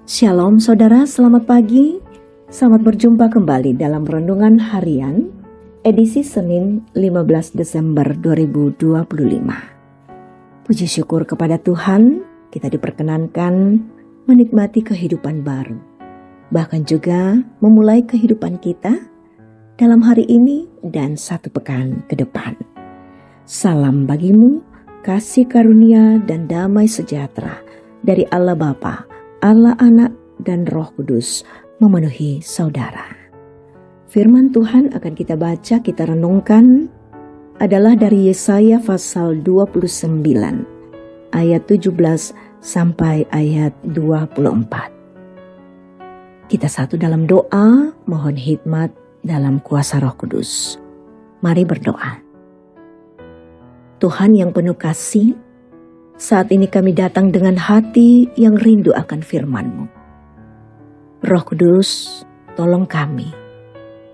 Shalom saudara, selamat pagi. Selamat berjumpa kembali dalam Renungan Harian, edisi Senin 15 Desember 2025. Puji syukur kepada Tuhan, kita diperkenankan menikmati kehidupan baru. Bahkan juga memulai kehidupan kita dalam hari ini dan satu pekan ke depan. Salam bagimu, kasih karunia dan damai sejahtera dari Allah Bapa, Allah Anak dan Roh Kudus memenuhi saudara. Firman Tuhan akan kita baca, kita renungkan adalah dari Yesaya pasal 29 ayat 17 sampai ayat 24. Kita satu dalam doa, mohon hikmat dalam kuasa Roh Kudus. Mari berdoa. Tuhan yang penuh kasih, saat ini kami datang dengan hati yang rindu akan firman-Mu. Roh Kudus, tolong kami.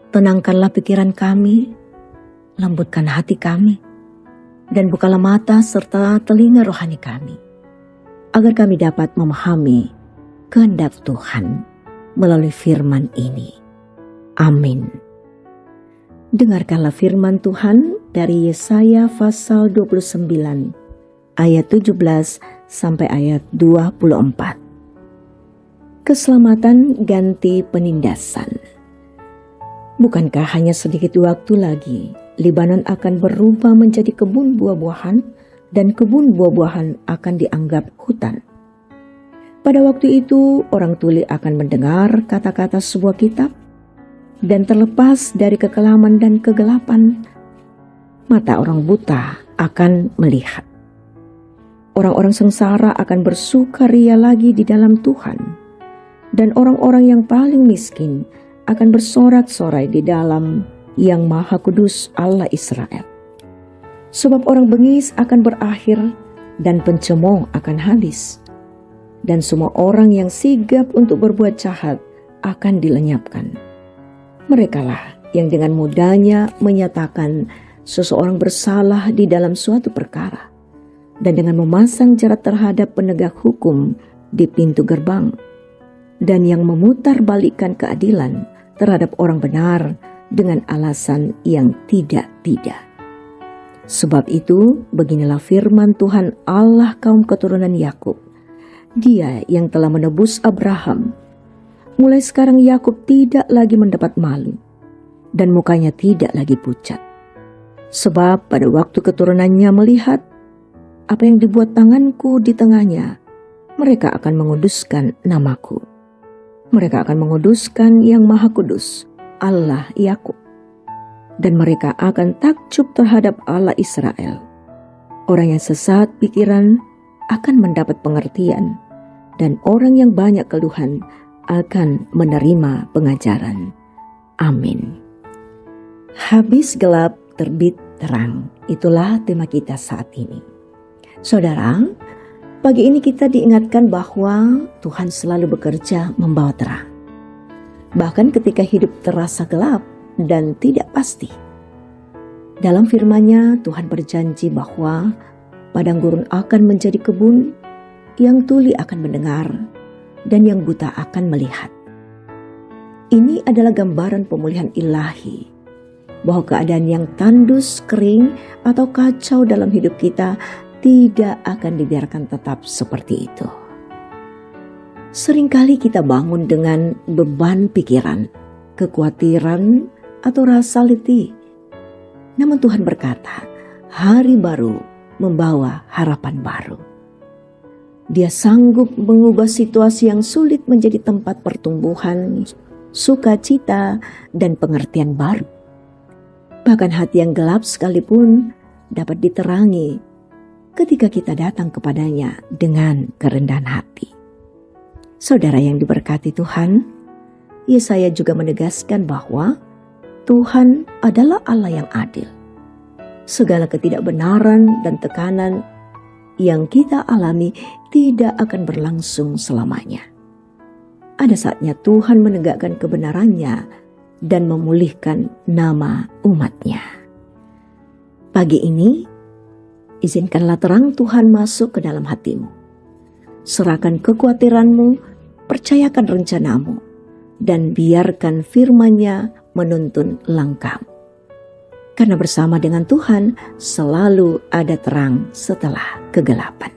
Tenangkanlah pikiran kami, lembutkan hati kami, dan bukalah mata serta telinga rohani kami, agar kami dapat memahami kehendak Tuhan melalui firman ini. Amin. Dengarkanlah firman Tuhan dari Yesaya pasal 29 ayat 17 sampai ayat 24. Keselamatan ganti penindasan. Bukankah hanya sedikit waktu lagi Libanon akan berubah menjadi kebun buah-buahan dan kebun buah-buahan akan dianggap hutan. Pada waktu itu orang tuli akan mendengar kata-kata sebuah kitab dan terlepas dari kekelaman dan kegelapan, mata orang buta akan melihat. Orang-orang sengsara akan bersukaria lagi di dalam Tuhan, dan orang-orang yang paling miskin akan bersorak-sorai di dalam Yang Maha Kudus Allah Israel. Sebab orang bengis akan berakhir dan pencemooh akan habis, dan semua orang yang sigap untuk berbuat jahat akan dilenyapkan. Merekalah yang dengan mudahnya menyatakan seseorang bersalah di dalam suatu perkara, dan dengan memasang jerat terhadap penegak hukum di pintu gerbang, dan yang memutarbalikkan keadilan terhadap orang benar dengan alasan yang tidak-tidak. Sebab itu, beginilah firman Tuhan Allah kaum keturunan Yakub, Dia yang telah menebus Abraham. Mulai sekarang Yakub tidak lagi mendapat malu, dan mukanya tidak lagi pucat. Sebab pada waktu keturunannya melihat apa yang dibuat tanganku di tengahnya, mereka akan menguduskan namaku. Mereka akan menguduskan Yang Maha Kudus, Allah Yakub. Dan mereka akan takjub terhadap Allah Israel. Orang yang sesat pikiran akan mendapat pengertian, dan orang yang banyak keluhan akan menerima pengajaran. Amin. Habis gelap terbit terang, itulah tema kita saat ini. Saudara, pagi ini kita diingatkan bahwa Tuhan selalu bekerja membawa terang. Bahkan ketika hidup terasa gelap dan tidak pasti. Dalam firman-Nya, Tuhan berjanji bahwa padang gurun akan menjadi kebun, yang tuli akan mendengar, dan yang buta akan melihat. Ini adalah gambaran pemulihan ilahi, bahwa keadaan yang tandus, kering, atau kacau dalam hidup kita tidak akan dibiarkan tetap seperti itu. Seringkali kita bangun dengan beban pikiran, kekhawatiran, atau rasa letih. Namun Tuhan berkata, hari baru membawa harapan baru. Dia sanggup mengubah situasi yang sulit menjadi tempat pertumbuhan, sukacita, dan pengertian baru. Bahkan hati yang gelap sekalipun dapat diterangi ketika kita datang kepadanya dengan kerendahan hati. Saudara yang diberkati Tuhan, Yesaya juga menegaskan bahwa Tuhan adalah Allah yang adil. Segala ketidakbenaran dan tekanan yang kita alami tidak akan berlangsung selamanya. Ada saatnya Tuhan menegakkan kebenarannya dan memulihkan nama umat-Nya. Pagi ini, izinkanlah terang Tuhan masuk ke dalam hatimu. Serahkan kekhawatiranmu percayakan rencanamu, dan biarkan firman-Nya menuntun langkahmu. Karena bersama dengan Tuhan selalu ada terang setelah kegelapan.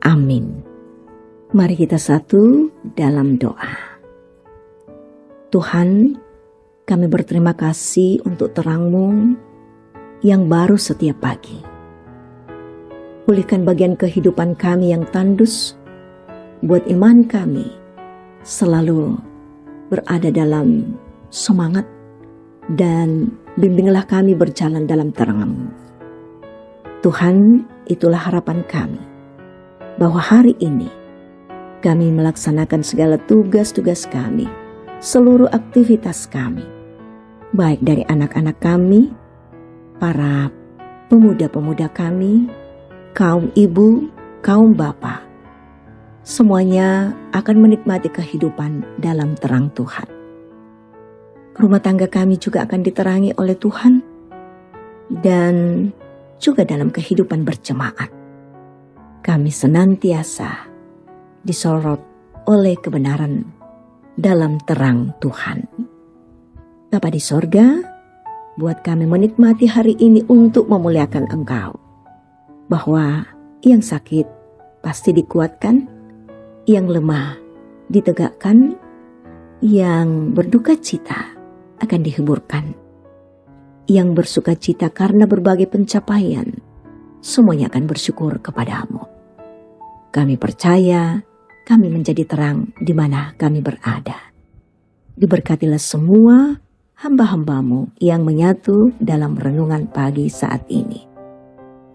Amin. Mari kita satu dalam doa. Tuhan, kami berterima kasih untuk terang-Mu yang baru setiap pagi. Pulihkan bagian kehidupan kami yang tandus, buat iman kami selalu berada dalam semangat, dan bimbinglah kami berjalan dalam terang-Mu. Tuhan, itulah harapan kami, bahwa hari ini kami melaksanakan segala tugas-tugas kami, seluruh aktivitas kami, baik dari anak-anak kami, para pemuda-pemuda kami, kaum ibu, kaum bapak, semuanya akan menikmati kehidupan dalam terang Tuhan. Rumah tangga kami juga akan diterangi oleh Tuhan, dan juga dalam kehidupan berjemaat. Kami senantiasa disorot oleh kebenaran dalam terang Tuhan. Bapa di sorga, buat kami menikmati hari ini untuk memuliakan Engkau, bahwa yang sakit pasti dikuatkan, yang lemah ditegakkan, yang berduka cita akan dihiburkan, yang bersuka cita karena berbagai pencapaian, semuanya akan bersyukur kepadamu. Kami percaya kami menjadi terang di mana kami berada. Diberkatilah semua hamba-hambamu yang menyatu dalam renungan pagi saat ini.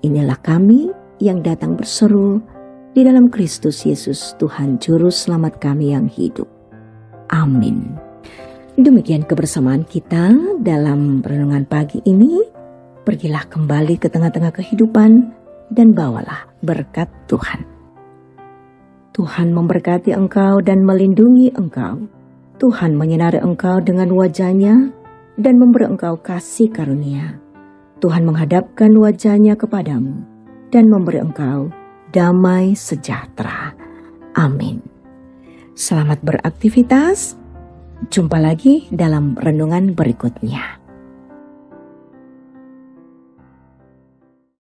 Inilah kami yang datang berseru di dalam Kristus Yesus, Tuhan Juru Selamat kami yang hidup. Amin. Demikian kebersamaan kita dalam renungan pagi ini. Pergilah kembali ke tengah-tengah kehidupan dan bawalah berkat Tuhan. Tuhan memberkati engkau dan melindungi engkau. Tuhan menyinari engkau dengan wajah-Nya dan memberi engkau kasih karunia. Tuhan menghadapkan wajah-Nya kepadamu dan memberi engkau damai sejahtera. Amin. Selamat beraktivitas. Jumpa lagi dalam renungan berikutnya.